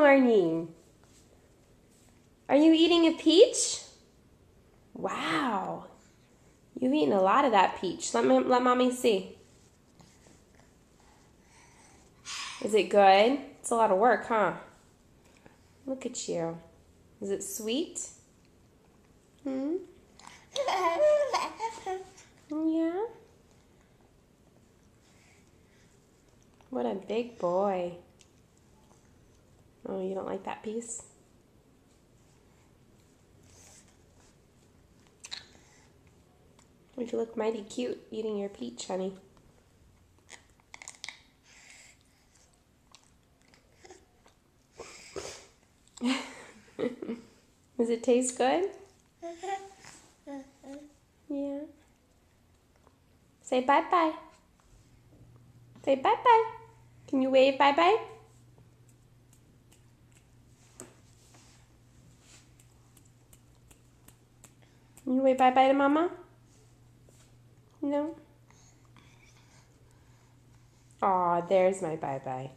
morning. Are you eating a peach? Wow. You've eaten a lot of that peach. Let Mommy see. Is it good? It's a lot of work, huh? Look at you. Is it sweet? Hmm? Yeah? What a big boy. Oh, you don't like that piece? You look mighty cute eating your peach, honey. Does it taste good? Yeah. Say bye-bye. Say bye-bye. Can you wave bye-bye? Can you wave bye-bye to Mama? No? Aw, there's my bye-bye.